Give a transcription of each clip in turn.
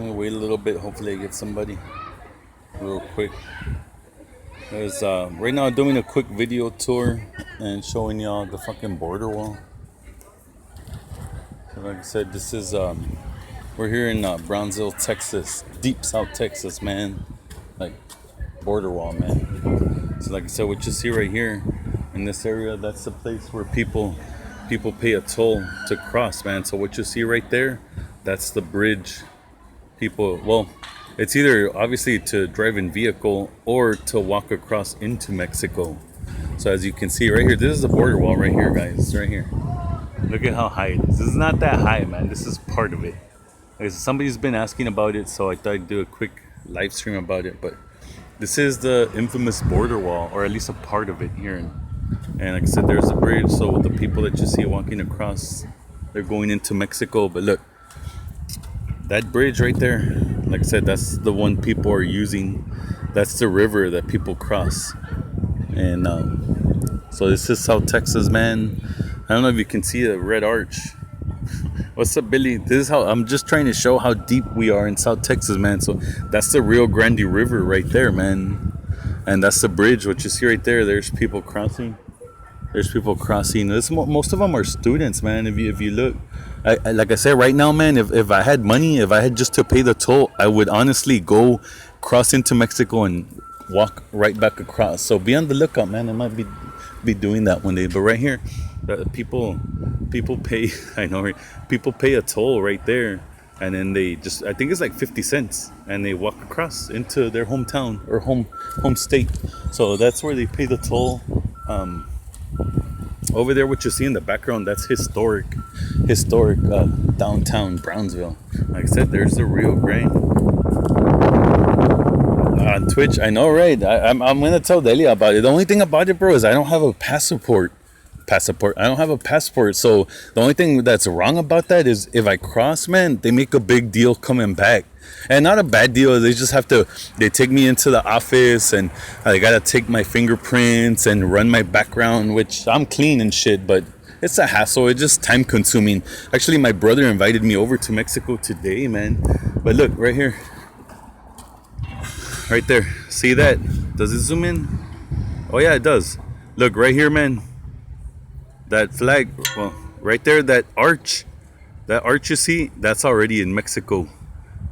I'm gonna wait a little bit. Hopefully, I get somebody real quick. There's right now I'm doing a quick video tour and showing y'all the fucking border wall. So like I said, this is we're here in Brownsville, Texas, deep South Texas, man. Like border wall, man. So like I said, what you see right here in this area, that's the place where people pay a toll to cross, man. So what you see right there, that's the bridge. Well, it's either obviously to drive in vehicle or to walk across into Mexico. So as you can see right here, this is the border wall right here, guys. Right here. Look at how high it is. This is not that high, man. This is part of it. Like, somebody's been asking about it, so I thought I'd do a quick live stream about it. But this is the infamous border wall, or at least a part of it here. And like I said, there's a bridge. So the people that you see walking across, they're going into Mexico. But look, that bridge right there, like I said, that's the one people are using. That's the river that people cross. And so this is South Texas, man. I don't know if you can see a red arch. What's up, Billy? This is how I'm just trying to show how deep we are in South Texas, man. So that's the Rio Grande River right there, man. And that's the bridge. What you see right there, there's people crossing. There's people crossing. Most of them are students, man. If you look, like I said, right now, man, if I had money, if I had just to pay the toll, I would honestly go cross into Mexico and walk right back across. So be on the lookout, man. I might be doing that one day. But right here, people pay. I know, right? People pay a toll right there, and then they just, I think it's like 50 cents, and they walk across into their hometown or home state. So that's where they pay the toll. Over there, what you see in the background, that's historic downtown Brownsville. Like I said, there's the Rio Grande. On Twitch, I know, right? I'm gonna tell Delia about it. The only thing about it, bro, is I don't have a passport. I don't have a passport. So the only thing that's wrong about that is if I cross, man, they make a big deal coming back. And not a bad deal. They just have to, they take me into the office and I gotta take my fingerprints and run my background, which I'm clean and shit, but it's a hassle. It's just time consuming. Actually, my brother invited me over to Mexico today, man. But look, right here. Right there. See that? Does it zoom in? Oh yeah, it does. Look, right here, man. That flag, well, right there, that arch you see, that's already in Mexico.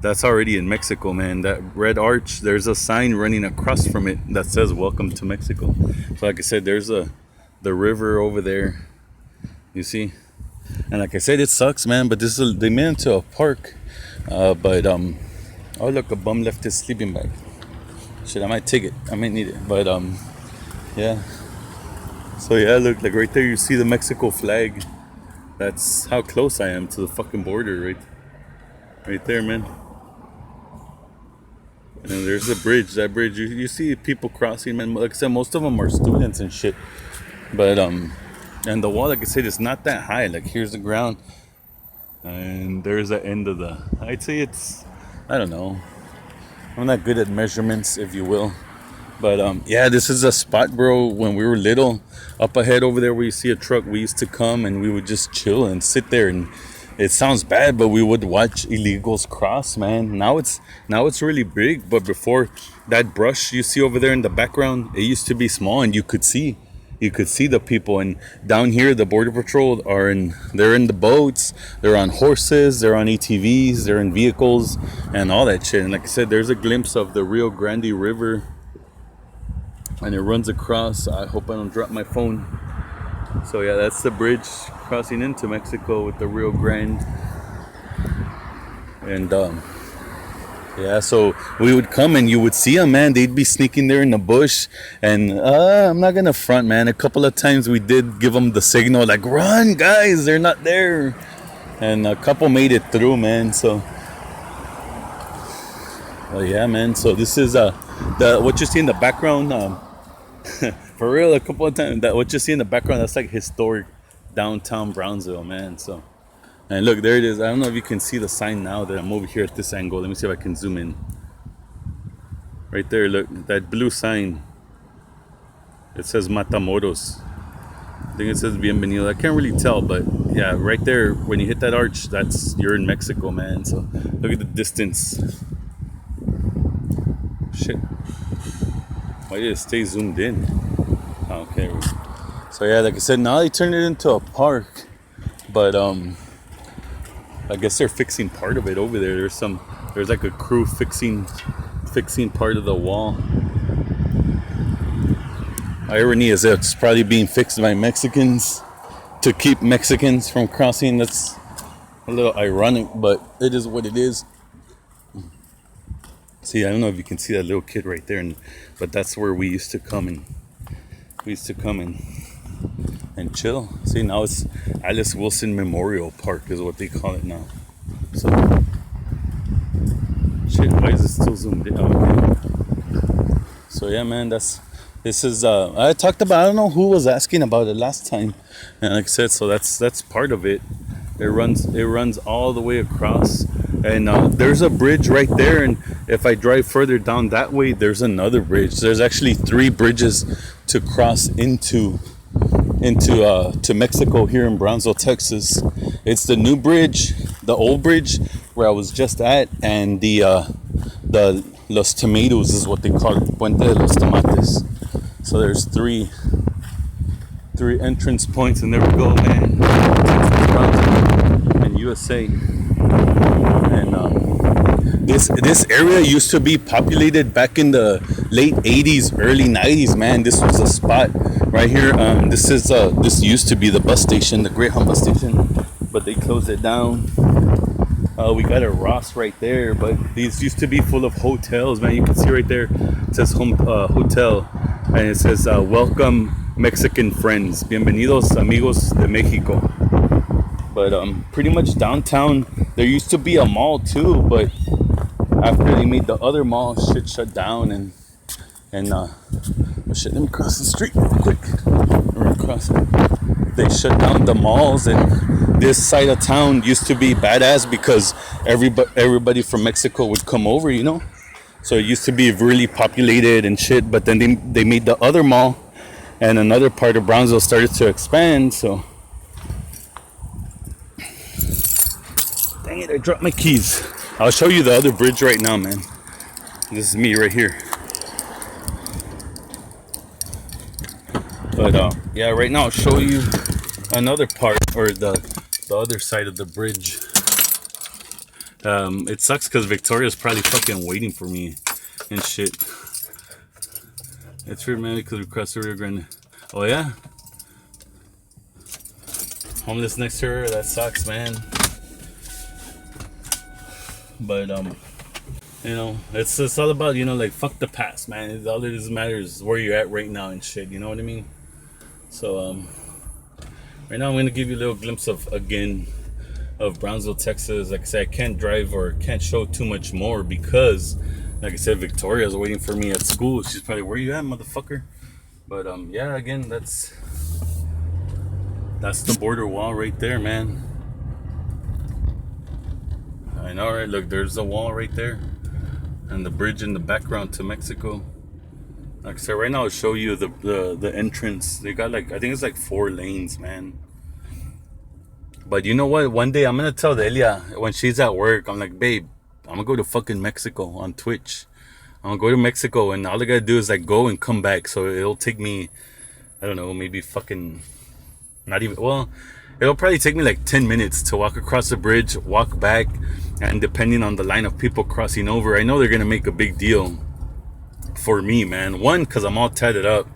That's already in Mexico, man. That red arch, there's a sign running across from it that says "Welcome to Mexico." So like I said, there's the river over there. You see? And like I said, it sucks, man, but they made it into a park. Oh look, a bum left his sleeping bag. Shit, I might take it. I might need it. But yeah. So yeah, look, like right there you see the Mexico flag. That's how close I am to the fucking border, right there, man. And there's the bridge. That bridge, you see people crossing, man. Like I said, most of them are students and shit. But and the wall, like I said, it's not that high. Like here's the ground, and there's the end of the. I'd say it's, I don't know. I'm not good at measurements, if you will. But yeah, this is a spot, bro. When we were little, up ahead over there where you see a truck, we used to come and we would just chill and sit there. And it sounds bad, but we would watch illegals cross, man. Now it's really big, but before, that brush you see over there in the background, it used to be small, and you could see the people. And down here, the border patrol they're in the boats, they're on horses, they're on ATVs, they're in vehicles, and all that shit. And like I said, there's a glimpse of the Rio Grande River. And it runs across. I hope I don't drop my phone. So yeah, that's the bridge crossing into Mexico with the Rio Grande. And yeah, so we would come and you would see them, man. They'd be sneaking there in the bush. And I'm not gonna front, man. A couple of times we did give them the signal, like, run, guys, they're not there. And a couple made it through, man. So yeah, man. So this is what you see in the background. For real, a couple of times, what you see in the background, that's like historic downtown Brownsville, man. So, and look, there it is. I don't know if you can see the sign now that I'm over here at this angle. Let me see if I can zoom in. Right there, look, that blue sign. It says Matamoros. think it says Bienvenido. I can't really tell, but yeah, right there when you hit that arch, you're in Mexico, man. So look at the distance. Shit. Why did it stay zoomed in? Okay. So yeah, like I said, now they turned it into a park, but I guess they're fixing part of it over there. There's like a crew fixing part of the wall. Irony is it's probably being fixed by Mexicans to keep Mexicans from crossing. That's a little ironic, but it is what it is. See, I don't know if you can see that little kid right there, but that's where we used to come and chill. See, now it's Alice Wilson Memorial Park is what they call it now. So, shit, why is it still zoomed in? Okay. So yeah, man, this is I talked about. I don't know who was asking about it last time, and like I said, so that's part of it. It runs all the way across, and there's a bridge right there. And if I drive further down that way, there's another bridge. There's actually 3 bridges to cross into to Mexico here in Brownsville, Texas. It's the new bridge, the old bridge where I was just at, and the Los Tomatoes is what they call it, Puente de los Tomates. So there's three entrance points, and there we go, man. Texas, Brownsville, and USA. And this area used to be populated back in the late 80s, early 90s, man. This was a spot right here. This used to be the bus station, the Greyhound bus station, but they closed it down. We got a Ross right there, but these used to be full of hotels, man. You can see right there, it says hotel, and it says welcome Mexican friends, bienvenidos amigos de Mexico. But pretty much downtown, there used to be a mall too, but after they made the other mall, shit shut down, and oh shit, let me cross the street real quick. They shut down the malls, and this side of town used to be badass because everybody from Mexico would come over, you know. So it used to be really populated and shit, but then they made the other mall, and another part of Brownsville started to expand. So dang it, I dropped my keys. I'll show you the other bridge right now, man. This is me right here. But yeah, right now I'll show you another part, or the other side of the bridge. It sucks because Victoria's probably fucking waiting for me and shit. It's romantic because we crossed the Rio Grande. Oh yeah? Homeless next to her, that sucks, man. But you know, it's all about, you know, like, fuck the past, man. All that matters is where you're at right now and shit, you know what I mean? So right now I'm gonna give you a little glimpse of Brownsville, Texas. Like I said, I can't drive or can't show too much more because, like I said, Victoria's waiting for me at school. She's probably, where you at, motherfucker? But yeah, again, that's the border wall right there, man. I know, right? Look, there's the wall right there, and the bridge in the background to Mexico. Like I said, right now I'll show you the entrance. They got, like, I think it's like 4 lanes, man. But you know what? One day I'm gonna tell Delia when she's at work. I'm like, babe, I'm gonna go to fucking Mexico on Twitch. I'm gonna go to Mexico, and all I gotta do is like go and come back. So it'll take me, I don't know, maybe fucking not even. Well, it'll probably take me like 10 minutes to walk across the bridge, walk back, and depending on the line of people crossing over, I know they're gonna make a big deal for me, man. 1, because I'm all tatted up.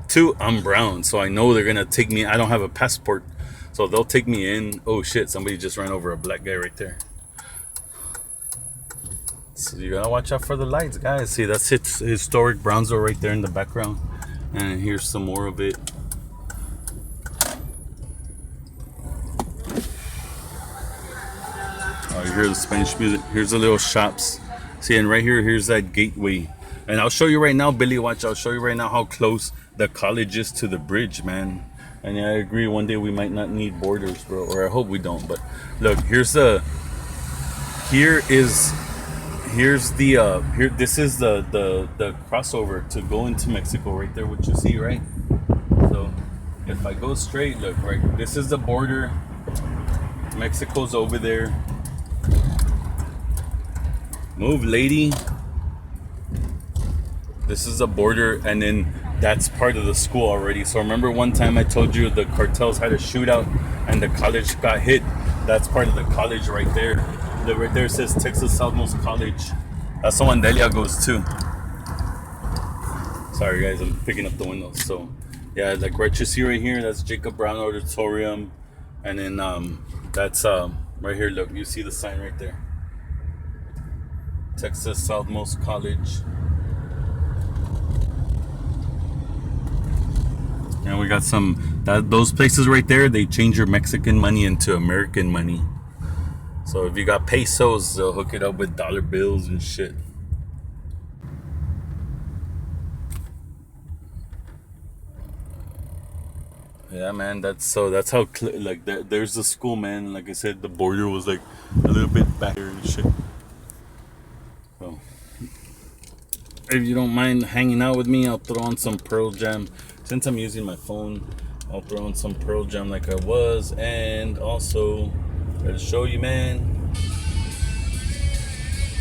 2, I'm brown, so I know they're gonna take me. I don't have a passport, so they'll take me in. Oh shit, somebody just ran over a black guy right there. So you gotta watch out for the lights, guys. See, that's historic Brownsville right there in the background, and here's some more of it. Oh, you hear the Spanish music. Here's the little shops. See, and right here, here's that gateway. And I'll show you right now, Billy, watch, I'll show you right now how close the college is to the bridge, man. And yeah, I agree, one day we might not need borders, bro, or I hope we don't. But look, this is the crossover to go into Mexico right there, what you see, right? So if I go straight, look, right, this is the border. Mexico's over there. Move, lady. This is the border, and then that's part of the school already. So remember one time I told you the cartels had a shootout and the college got hit? That's part of the college right there. Right there says Texas Southmost College. That's the one Delia goes to. Sorry guys, I'm picking up the windows. So yeah, like what you see right here, that's Jacob Brown Auditorium. And then that's right here, look, you see the sign right there. Texas Southmost College. And we got those places right there, they change your Mexican money into American money. So if you got pesos, they'll hook it up with dollar bills and shit. Yeah, man, that's how, like, there's the school, man. Like I said, the border was like a little bit back there and shit. So if you don't mind hanging out with me, I'll throw on some Pearl Jam. Since I'm using my phone, I'll throw on some Pearl Jam like I was. And also, gotta show you, man.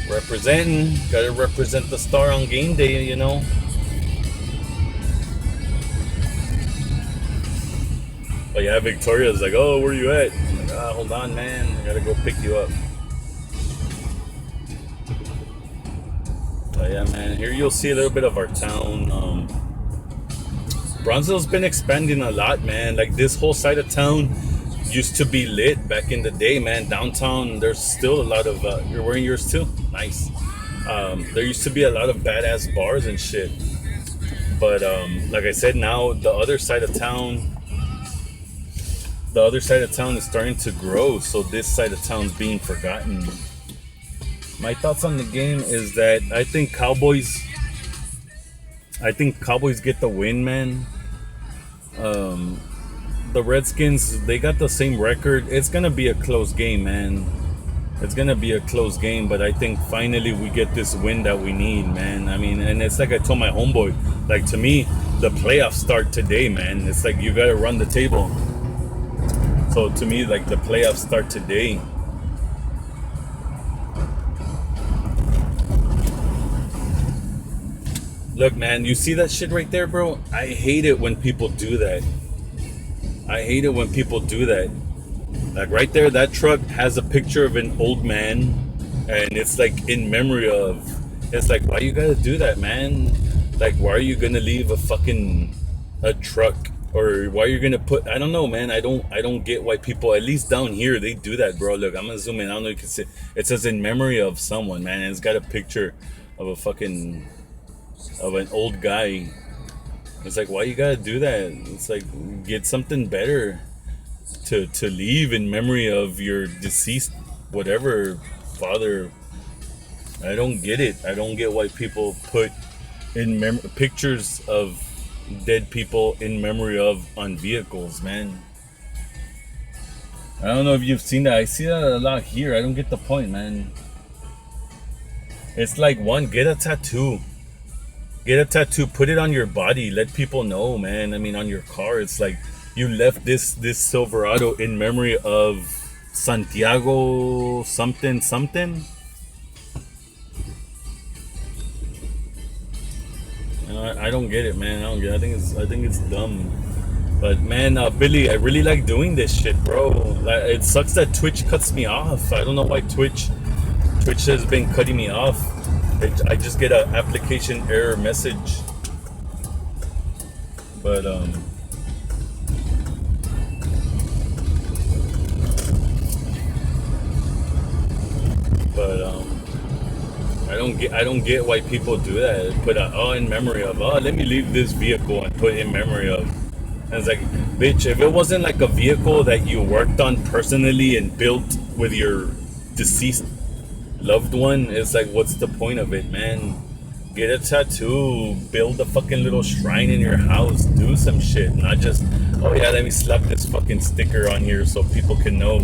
Representing. Gotta represent the Star on game day, you know. But yeah, Victoria's like, oh, where you at? I'm like, hold on, man. I gotta go pick you up. But yeah, man, here you'll see a little bit of our town. Bronzeville's been expanding a lot, man. Like, this whole side of town used to be lit back in the day, man. Downtown, there's still a lot of, you're wearing yours too? Nice. There used to be a lot of badass bars and shit. But like I said, now the other side of town is starting to grow, so this side of town's being forgotten. My thoughts on the game is that I think Cowboys get the win, man. The Redskins, they got the same record. It's gonna be a close game, man. It's gonna be a close game, but I think finally we get this win that we need, man. I mean, and it's like I told my homeboy, like, to me, the playoffs start today, man. It's like you gotta run the table. So to me, like, the playoffs start today. Look, man, you see that shit right there, bro? I hate it when people do that. Like, right there, that truck has a picture of an old man, and it's like in memory of. It's like, why you gotta do that, man? Like, why are you gonna leave a truck, or why are you gonna put? I don't know, man. I don't get why people, at least down here, they do that, bro. Look, I'm gonna zoom in. I don't know if you can see. It says in memory of someone, man, and it's got a picture of an old guy. It's like, why you gotta do that? It's like, get something better to leave in memory of your deceased whatever father. I don't get it. I don't get why people put pictures of dead people in memory of on vehicles, man. I don't know if you've seen that. I see that a lot here. I don't get the point, man. It's like, one, get a tattoo. Get a tattoo, put it on your body, let people know, man. I mean, on your car, it's like you left this Silverado in memory of Santiago something. I don't get it, man. I think it's dumb. But man, Billy, I really like doing this shit, bro. Like, it sucks that Twitch cuts me off. I don't know why Twitch has been cutting me off. I just get an application error message. But I don't get why people do that. Put in memory of, let me leave this vehicle and put in memory of. And it's like, bitch, if it wasn't like a vehicle that you worked on personally and built with your deceased loved one, it's like, what's the point of it, man? Get a tattoo, build a fucking little shrine in your house, do some shit, not just, oh yeah, let me slap this fucking sticker on here so people can know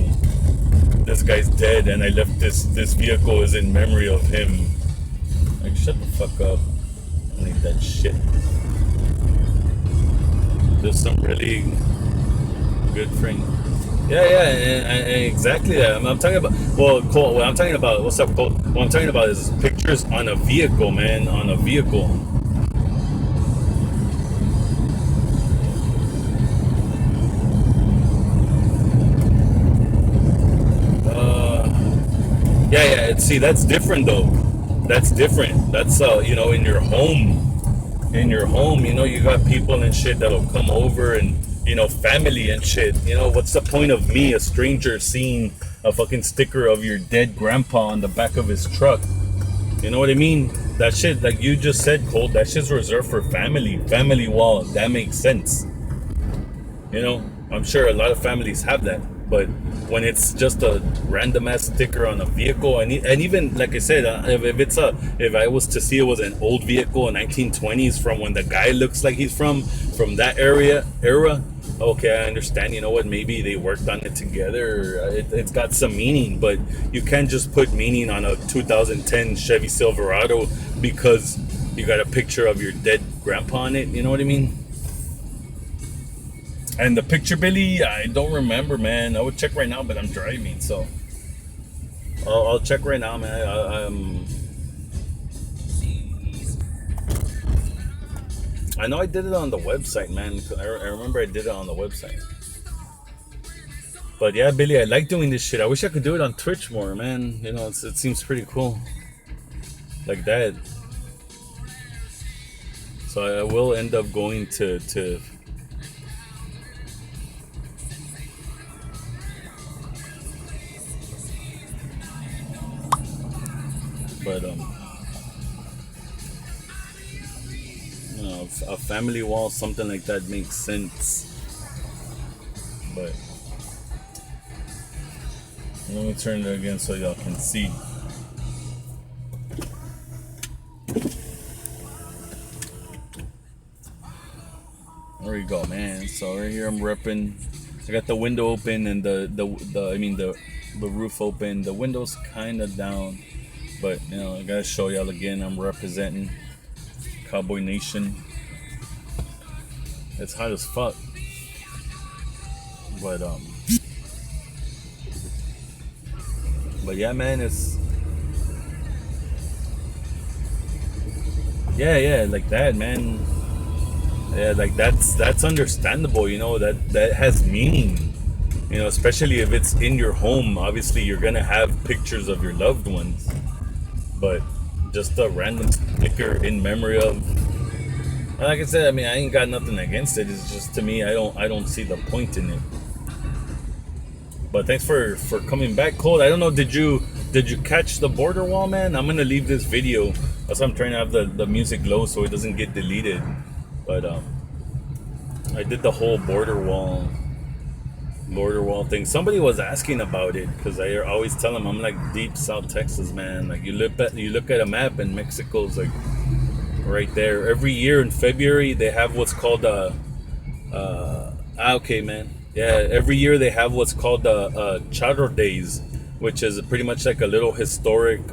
this guy's dead and I left this vehicle is in memory of him. Like, shut the fuck up. I don't need that shit. There's some really good friend. Yeah, yeah, and exactly that. I'm talking about. Well, Cole. What I'm talking about. What's up, Cole? What I'm talking about is pictures on a vehicle, man. On a vehicle. Uh, yeah, yeah. See, that's different though. That's different. That's in your home. In your home, you got people and shit that'll come over and family and shit. What's the point of me, a stranger, seeing a fucking sticker of your dead grandpa on the back of his truck? You know what I mean? That shit, like you just said, Cole, that shit's reserved for family wall. That makes sense. I'm sure a lot of families have that, but when it's just a random ass sticker on a vehicle, and even like I said, if I was to see it was an old vehicle in 1920s from when the guy looks like he's from that era, okay, I understand. You know what? Maybe they worked on it together. It's got some meaning, but you can't just put meaning on a 2010 Chevy Silverado because you got a picture of your dead grandpa on it. You know what I mean? And the picture, Billy, I don't remember, man. I would check right now, but I'm driving, so I'll check right now, man. I know I did it on the website, man. I remember I did it on the website. But yeah, Billy, I like doing this shit. I wish I could do it on Twitch more, man. It seems pretty cool, like that. So I will end up going to. But a family wall, something like that makes sense. But let me turn it again so y'all can see. There we go, man. So right here I'm repping. I got the window open and the roof open. The window's kind of down, but I gotta show y'all again. I'm representing Cowboy Nation. It's hot as fuck, but yeah, man, it's yeah, like that, man. Yeah, like that's understandable. That has meaning. Especially if it's in your home. Obviously, you're gonna have pictures of your loved ones, but just a random sticker in memory of. Like I said, I mean, I ain't got nothing against it. It's just, to me, I don't see the point in it. But thanks for coming back, Cold. I don't know, did you catch the border wall, man? I'm gonna leave this video. That's why I'm trying to have the music low so it doesn't get deleted. But I did the whole border wall thing. Somebody was asking about it because I always tell them I'm like deep South Texas, man. Like you look at a map and Mexico's like right there. Every year in February they have what's called okay, man. Yeah, every year they have what's called Charro Days, which is pretty much like a little historic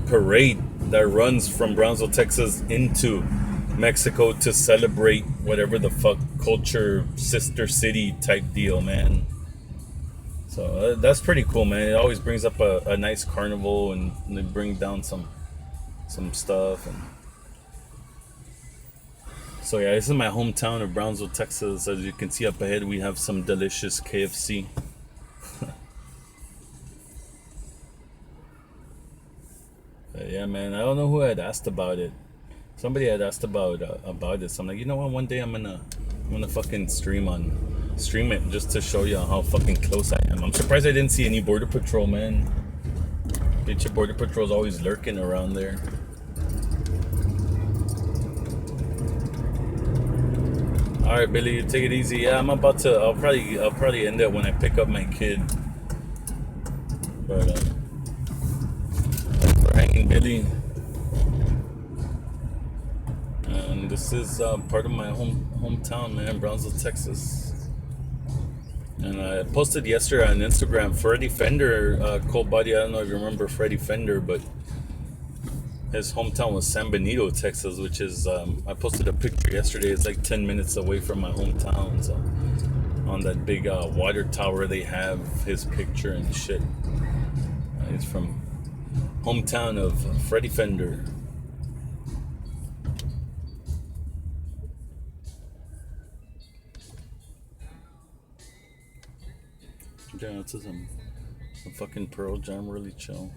parade that runs from Brownsville, Texas into Mexico to celebrate whatever the fuck culture sister city type deal, man. So that's pretty cool, man. It always brings up a nice carnival, and they bring down some stuff. And so yeah, this is my hometown of Brownsville, Texas. As you can see up ahead, we have some delicious KFC. Yeah, man. I don't know who had asked about it. Somebody had asked about this. I'm like, you know what? One day I'm gonna fucking stream it just to show you how fucking close I am. I'm surprised I didn't see any border patrol, man. Bitch, your border patrol's always lurking around there. All right, Billy, you take it easy. Yeah, I'm about to. I'll probably end it when I pick up my kid. But thanks for hanging, Billy. And this is part of my hometown, man, Brownsville, Texas. And I posted yesterday on Instagram, Freddie Fender, Cole Buddy. I don't know if you remember Freddie Fender, but his hometown was San Benito, Texas, which is I posted a picture yesterday. It's like 10 minutes away from my hometown. So on that big water tower, they have his picture and shit. He's from hometown of Freddie Fender. Yeah, it's some fucking Pearl Jam, really chill.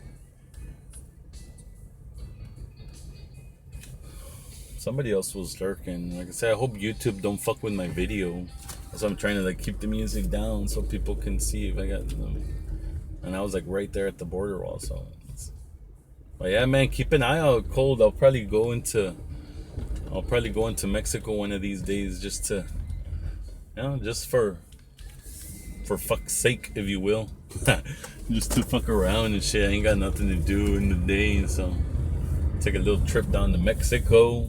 Somebody else was lurking. Like I said, I hope YouTube don't fuck with my video. So I'm trying to like keep the music down so people can see if I got them. And I was like right there at the border wall, so. But yeah, man, keep an eye out. Cold. I'll probably go into Mexico one of these days, just to, just for fuck's sake, if you will. Just to fuck around and shit. I ain't got nothing to do in the day, so take a little trip down to Mexico.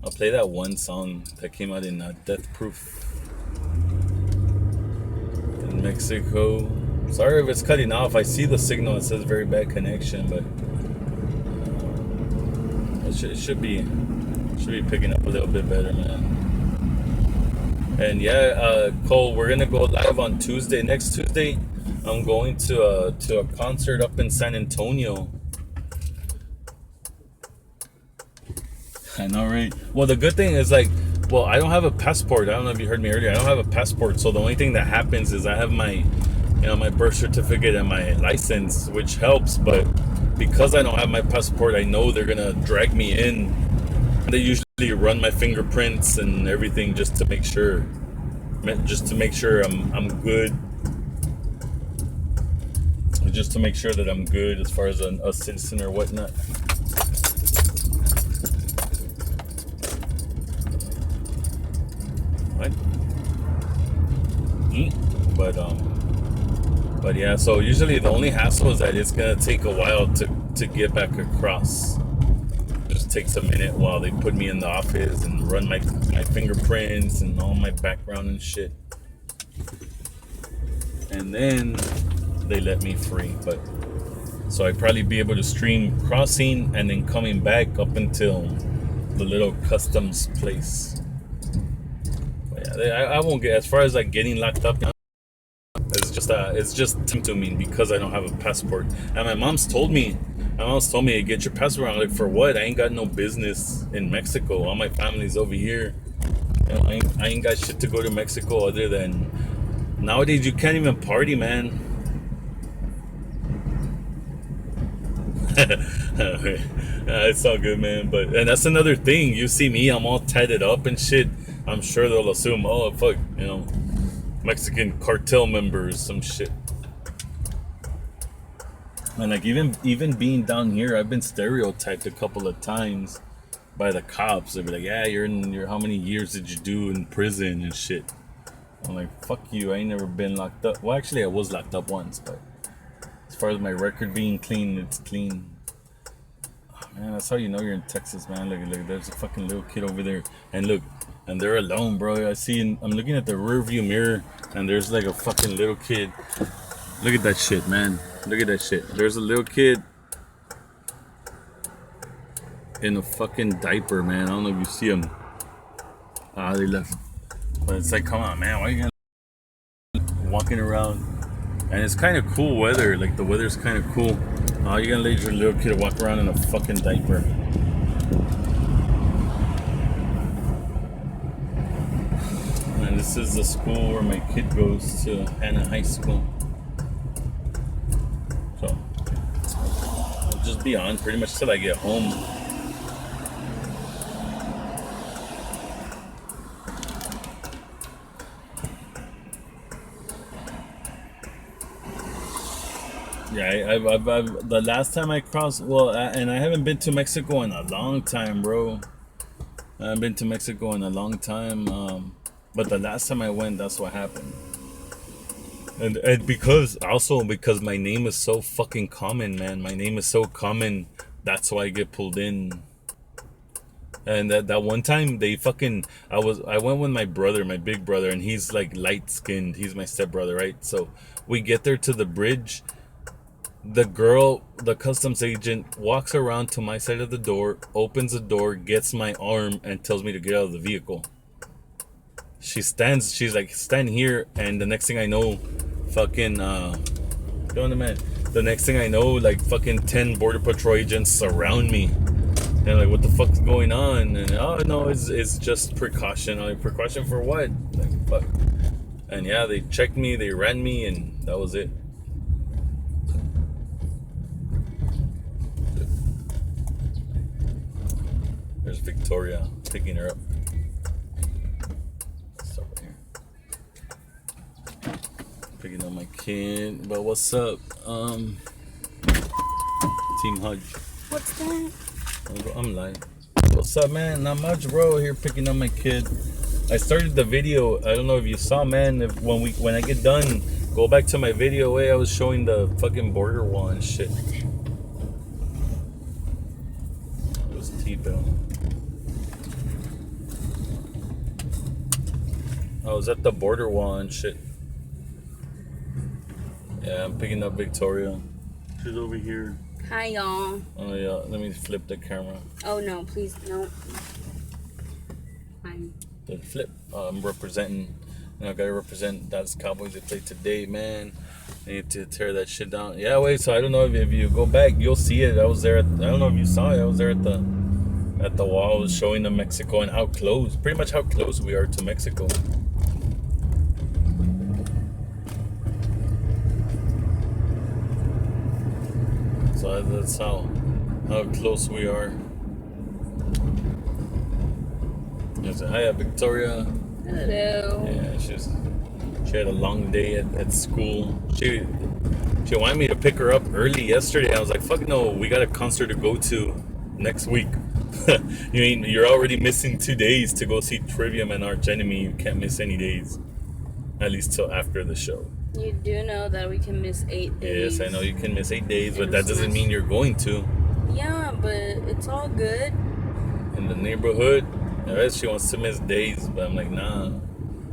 I'll play that one song that came out in Death Proof in Mexico. Sorry if it's cutting off. I see the signal. It says very bad connection, but it should be picking up a little bit better, man. And yeah, Cole, we're gonna go live on Tuesday. Next Tuesday, I'm going to a concert up in San Antonio. I know, right? Well, the good thing is, like, well, I don't have a passport. I don't know if you heard me earlier. I don't have a passport, so the only thing that happens is I have my, my birth certificate and my license, which helps. But because I don't have my passport, I know they're gonna drag me in. They usually run my fingerprints and everything just to make sure I'm good. Just to make sure that I'm good as far as a citizen or whatnot. What? But yeah, so usually the only hassle is that it's gonna take a while to get back across. Just takes a minute while they put me in the office and run my fingerprints and all my background and shit, and then they let me free. But so I'd probably be able to stream crossing and then coming back up until the little customs place. But yeah, I won't get as far as like getting locked up. It's just to me because I don't have a passport. And my mom's told me to get your passport. I'm like, for what? I ain't got no business in Mexico. All my family's over here. I ain't got shit to go to Mexico other than nowadays you can't even party, man. It's all good, man. And that's another thing. You see me, I'm all tatted up and shit. I'm sure they'll assume, oh fuck, Mexican cartel members, some shit. And like even being down here, I've been stereotyped a couple of times by the cops. They'd be like, yeah, you're how many years did you do in prison and shit? I'm like, fuck you, I ain't never been locked up. Well, actually I was locked up once, but as far as my record being clean, it's clean. Oh, man, that's how you know you're in Texas, man. Look, there's a fucking little kid over there. And look, and they're alone, bro. I'm looking at the rear view mirror and there's like a fucking little kid. Look at that shit, man. Look at that shit. There's a little kid in a fucking diaper, man. I don't know if you see him. They left. But it's like, come on, man. Why are you gonna walking around? And it's kind of cool weather. Like, the weather's kind of cool. You're gonna let your little kid walk around in a fucking diaper. And this is the school where my kid goes to, Hannah High School. So I'll just be on pretty much till I get home. Yeah, I've the last time I crossed, and I haven't been to Mexico in a long time, bro. I haven't been to Mexico in a long time, but the last time I went, that's what happened. And because my name is so fucking common, man. My name is so common. That's why I get pulled in. And that one time I went with my brother, my big brother, and he's like light skinned. He's my stepbrother, right? So we get there to the bridge. The girl, the customs agent, walks around to my side of the door, opens the door, gets my arm, and tells me to get out of the vehicle. She's like, stand here, and the next thing I know, fucking, going to man. The next thing I know, like, fucking 10 Border Patrol agents surround me. And like, what the fuck's going on? And oh no, it's just precaution. I'm like, precaution for what? Like, fuck. And yeah, they checked me, they ran me, and that was it. There's Victoria picking her up. Stop right here. Picking up my kid. But what's up? Team Hudge. What's that? I'm like, what's up, man? Not much, bro. Here picking up my kid. I started the video. I don't know if you saw, man. When I get done, go back to my video. Way I was showing the fucking border wall and shit. It was T-Bell. I was at the border wall and shit. Yeah, I'm picking up Victoria. She's over here. Hi, y'all. Oh yeah, let me flip the camera. Oh no, please no. Fine. The flip. I'm representing. I gotta represent Dallas Cowboys. They played today, man. I need to tear that shit down. Yeah, wait. So I don't know if you go back, you'll see it. I was there. I don't know if you saw it. I was there at the wall. I was showing them Mexico and how close, pretty much how close we are to Mexico. So that's how close we are. I said, hi, Victoria. Hello. Yeah, she had a long day at school. She wanted me to pick her up early yesterday. I was like, fuck no, we got a concert to go to next week. You mean you're already missing 2 days to go see Trivium and Arch Enemy? You can't miss any days, at least till after the show. You do know that we can miss 8 days. Yes, I know you can miss 8 days, but that doesn't mean you're going to. Yeah, but it's all good. In the neighborhood, the rest she wants to miss days, but I'm like, nah.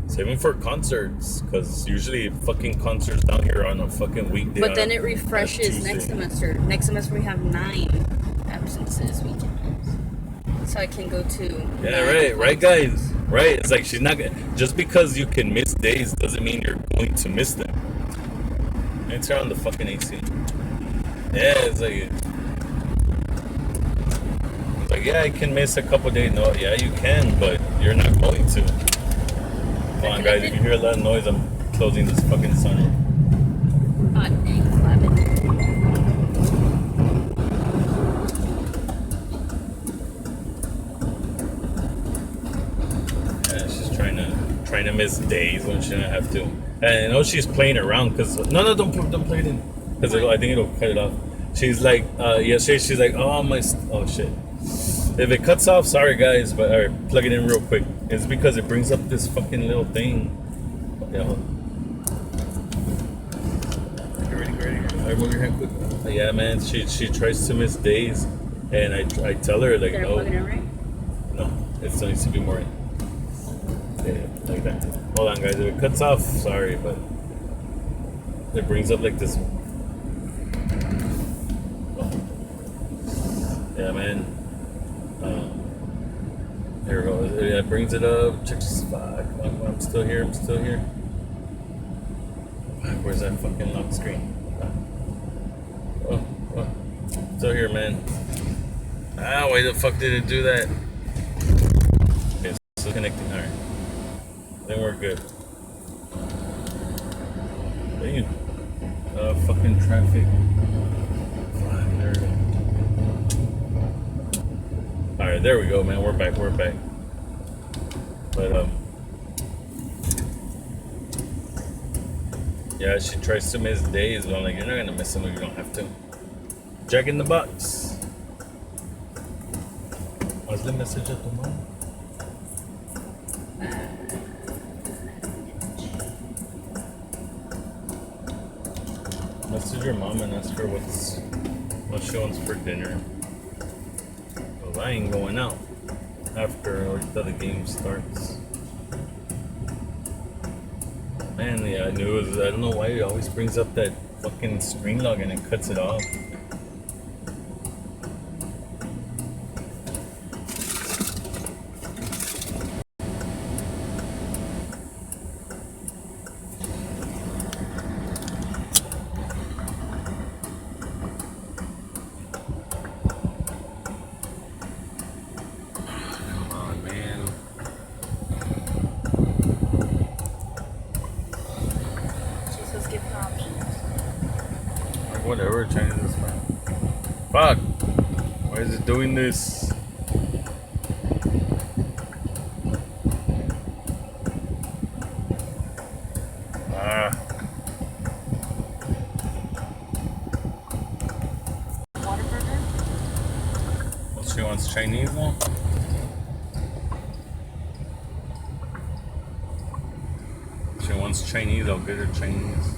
Saving for concerts, because usually fucking concerts down here are on a fucking weekday. But then it refreshes next semester. Next semester we have 9 absences we can miss. So I can go to... Yeah, right, guys. Right, it's like she's not gonna... Just because you can miss days doesn't mean you're going to miss them. And turn on the fucking AC. Yeah, it's like... yeah, I can miss a couple days. No, yeah, you can, but you're not going to. Come on, guys. If you hear a lot of noise, I'm closing this fucking sunroof. Hot dang, 11. Yeah, she's trying to miss days when she doesn't have to. And I know she's playing around because don't play it in because I think it'll cut it off. She's like, yesterday she's like, oh shit. If it cuts off, sorry guys, but alright, plug it in real quick. It's because it brings up this fucking little thing. Okay, hold on. Get ready. Alright, move your hand quick. Yeah, man, she tries to miss days, and I tell her like, no, it still needs to be more in. Yeah, like that. Hold on, guys. If it cuts off, sorry, but it brings up like this. Yeah, man. Here we go. It brings it up. Check this. Fuck. I'm still here. Where's that fucking lock screen? Oh. Still here, man. Why the fuck did it do that? Okay, so connecting. Alright. Then we're good. Dang. Fucking traffic. Fine, there we go. Alright, there we go, man. We're back. But, yeah, she tries to miss days, but I'm like, you're not gonna miss them if you don't have to. Jack in the Box. What's the message at the moment? Message your mom and ask her what she wants for dinner. Cause I ain't going out after the game starts. Man, yeah, I knew it was, I don't know why it always brings up that fucking screen log and it cuts it off. Oh man. She says give her options. Like, whatever, Chinese is fine. Fuck! Why is it doing this? Ah. Whataburger? Well, she wants Chinese now? She wants Chinese, I'll get her Chinese.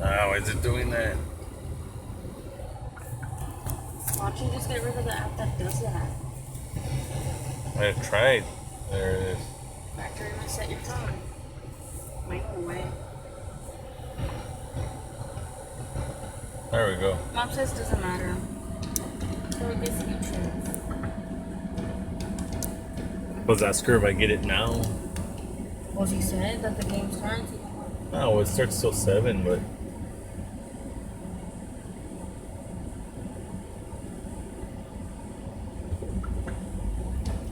Ah, why is it doing that? Why don't you just get rid of the app that does that? I tried. There it is. Factory reset your phone. Microwave. There we go. Mom says doesn't matter. So I guess you choose. Let's ask her if I get it now. Well, she said that the game starts. Oh, it starts till 7, but.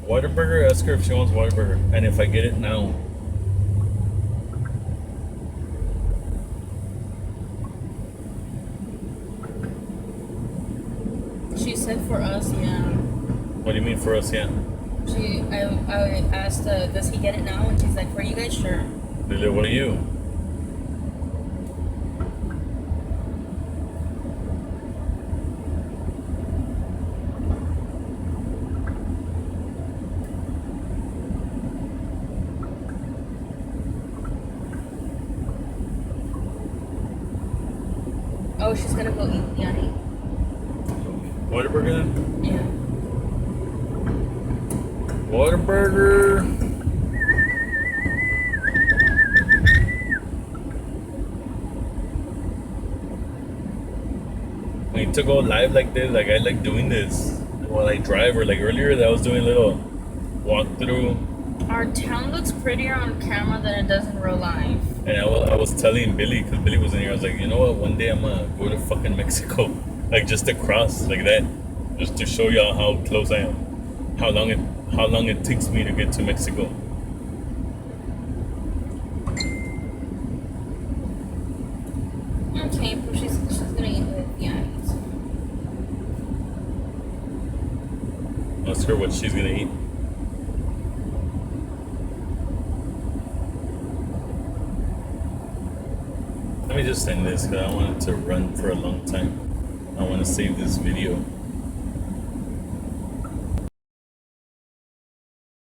Whataburger, ask her if she wants Whataburger. And if I get it now. She said for us, yeah. What do you mean for us, yeah? I asked, does he get it now? And she's like, for you guys, sure. Lily, what are you? Oh, she's gonna go eat Yanni. Whataburger then? Yeah. Whataburger. When you to go live like this, like I like doing this while I drive, or like earlier that I was doing a little walkthrough. Our town looks prettier on camera than it does in real life. And I was telling Billy, because Billy was in here, I was like, you know what, one day I'm gonna go to fucking Mexico. Like just across, like that. Just to show y'all how close I am. How long it takes me to get to Mexico. Okay, but she's gonna eat with Yanni's. Ask her what she's gonna eat. Let me just end this because I want it to run for a long time. I want to save this video.